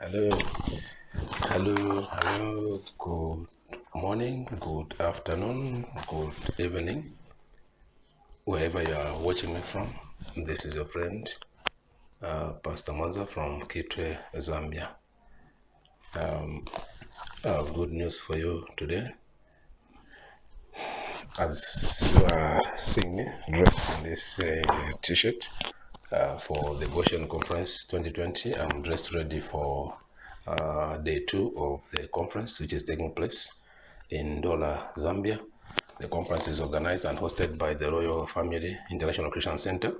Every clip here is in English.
Hello, hello. Good morning, good afternoon, good evening, wherever you are watching me from. This is your friend, Pastor Monza from Kitwe, Zambia. I have good news for you today. As you are seeing me dressed in this t-shirt for the Goshen Conference 2020, I'm dressed ready for day 2 of the conference, which is taking place in Dola, Zambia. The conference is organized and hosted by the Royal Family International Christian Center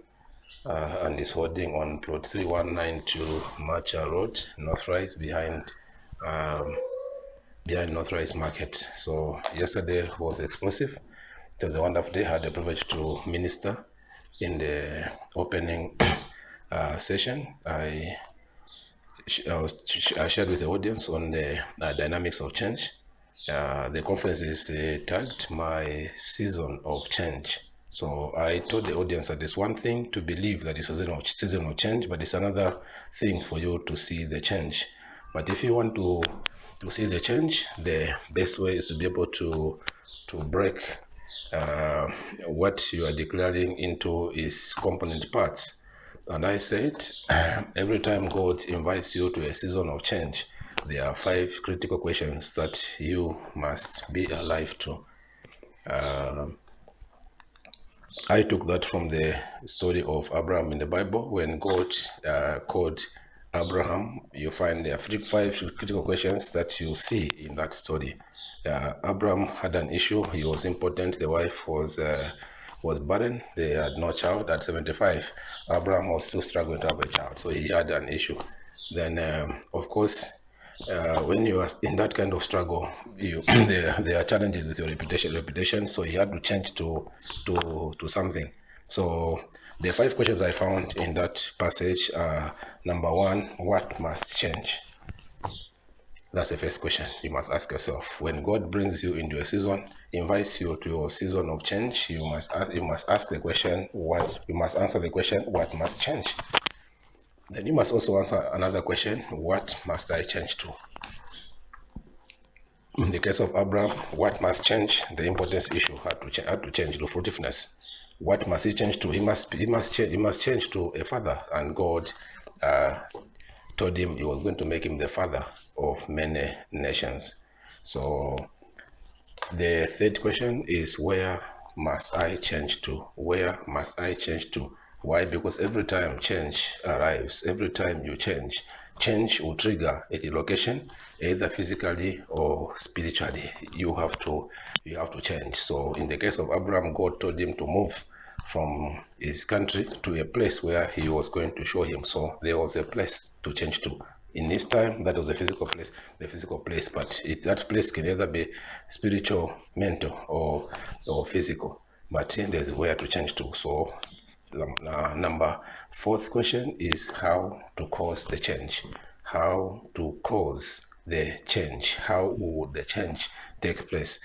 and is holding on plot 3192 Macha Road, North Rise, behind North Rise Market. So yesterday was explosive. It was a wonderful day. I had the privilege to minister in the opening session. I shared with the audience on the dynamics of change. The conference is tagged My Season of Change. So I told the audience that it's one thing to believe that it's a season of change, but it's another thing for you to see the change. But if you want to see the change, the best way is to be able to break what you are declaring into its component parts. And I said, every time God invites you to a season of change, there are 5 critical questions that you must be alive to. I took that from the story of Abraham in the Bible. When God called Abraham, you find there are 5 critical questions that you see in that story. Abraham had an issue. He was impotent. The wife was barren. They had no child. At 75, Abraham was still struggling to have a child. So he had an issue. Then, of course, when you are in that kind of struggle, there are challenges with your reputation. So he had to change to something. So the 5 questions I found in that passage are: number 1, what must change? That's the first question you must ask yourself. When God brings you into a season, invites you to your season of change, you must ask the question, what you must answer the question, what must change? Then you must also answer another question, what must I change to? In the case of Abraham, what must change? The importance issue had to change to fruitfulness. What must he change to? He must change to a father, and God told him he was going to make him the father of many nations. So the third question is, where must I change to? Where must I change to? Why? Because every time change arrives, every time you change will trigger a location, either physically or spiritually. You have to change. So in the case of Abraham, God told him to move from his country to a place where he was going to show him. So there was a place to change to. In this time, that was the physical place, but that place can either be spiritual, mental, or physical. But there's where to change to. So number 4th question is how to cause the change. How to cause the change. How would the change take place?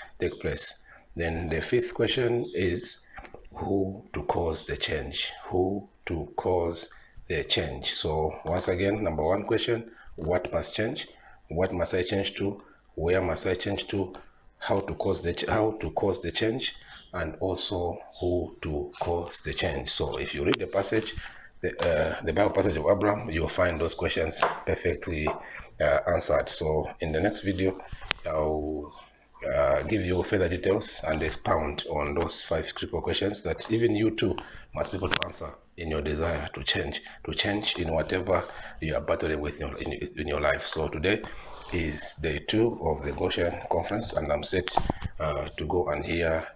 Then the 5th question is who to cause the change. Who to cause the change. So once again, number 1 question, what must change? What must I change to? Where must I change to? How to cause the change, and also who to cause the change. So if you read the passage, the Bible passage of Abraham, you'll find those questions perfectly answered. So in the next video, I'll give you further details and expound on those 5 critical questions that even you too must be able to answer in your desire to change in whatever you are battling with in your life. So today is day 2 of the Goshen conference, and I'm set to go and hear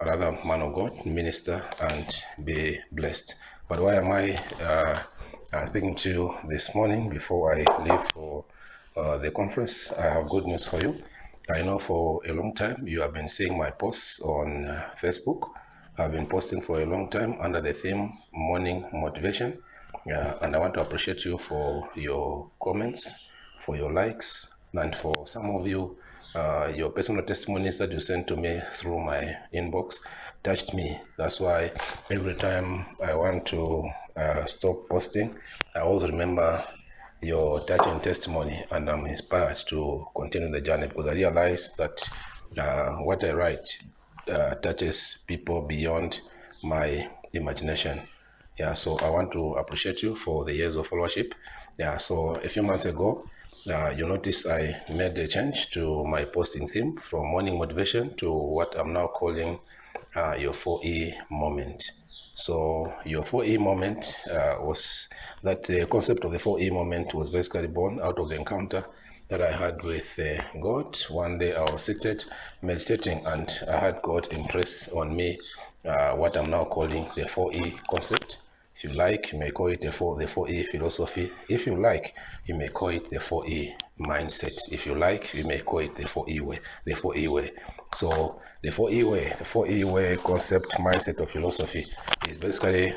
another man of God minister and be blessed. But why am I speaking to you this morning before I leave for the conference? I have good news for you. I know for a long time you have been seeing my posts on Facebook. I've been posting for a long time under the theme Morning Motivation. And I want to appreciate you for your comments, for your likes, and for some of you, your personal testimonies that you sent to me through my inbox touched me. That's why every time I want to stop posting, I always remember your touching testimony, and I'm inspired to continue the journey because I realize that what I write touches people beyond my imagination. Yeah, so I want to appreciate you for the years of followership. Yeah, so a few months ago, you notice I made a change to my posting theme from morning motivation to what I'm now calling your 4E moment. So your 4E moment was that the concept of the 4E moment was basically born out of the encounter that I had with God. One day I was seated meditating and I had God impress on me what I'm now calling the 4E concept. If you like, you may call it the 4E philosophy. If you like, you may call it the 4E mindset. If you like, you may call it the 4E way. The 4E way. So the 4E way, the 4E way concept, mindset, or philosophy is basically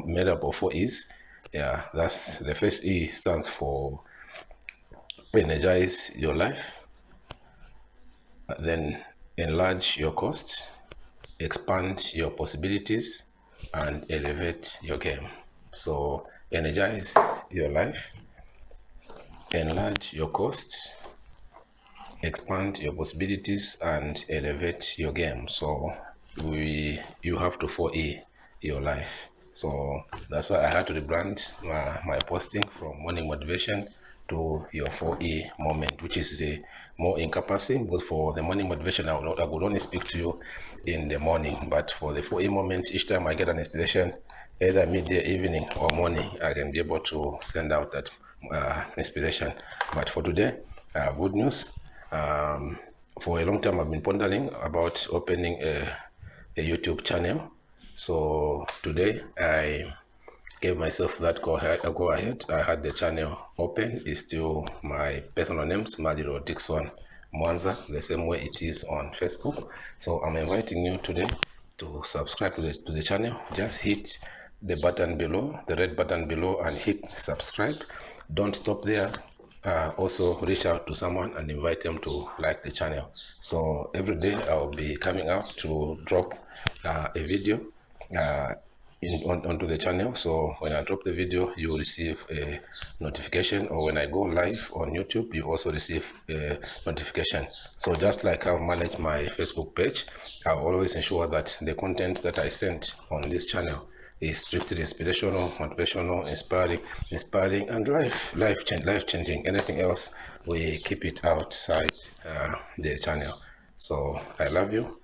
made up of 4 E's. Yeah, that's the first E stands for energize your life, then enlarge your costs, expand your possibilities, and elevate your game. So energize your life, enlarge your costs, expand your possibilities, and elevate your game. So you have to 4E your life. So that's why I had to rebrand my posting from morning motivation to your 4E moment, which is a more encompassing. But for the morning motivation, I would only speak to you in the morning. But for the 4E moment, each time I get an inspiration, either midday, evening, or morning, I can be able to send out that inspiration. But for today, good news. For a long time, I've been pondering about opening a YouTube channel. So today, I gave myself that go ahead. I had the channel open. It's still my personal names, Madiro Dixon Mwanza, the same way it is on Facebook. So I'm inviting you today to subscribe to the channel. Just hit the button below, the red button below, and hit subscribe. Don't stop there. Also reach out to someone and invite them to like the channel. So every day I'll be coming out to drop a video onto the channel. So when I drop the video, you will receive a notification, or when I go live on YouTube, you also receive a notification. So just like I've managed my Facebook page, I'll always ensure that the content that I send on this channel is strictly inspirational, motivational, inspiring, and life changing. Anything else, we keep it outside the channel. So I love you.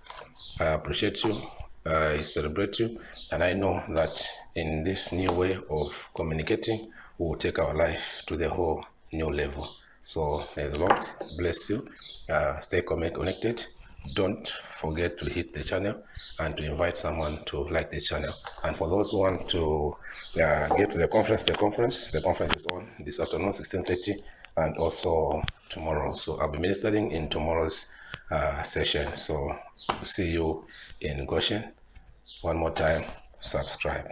I appreciate you. I celebrate you, and I know that in this new way of communicating, we will take our life to the whole new level. So may the Lord bless you. Stay connected. Don't forget to hit the channel and to invite someone to like this channel. And for those who want to get to the conference is on this afternoon, 16:30, and also tomorrow. So I'll be ministering in tomorrow's session. So see you in Goshen. One more time, subscribe.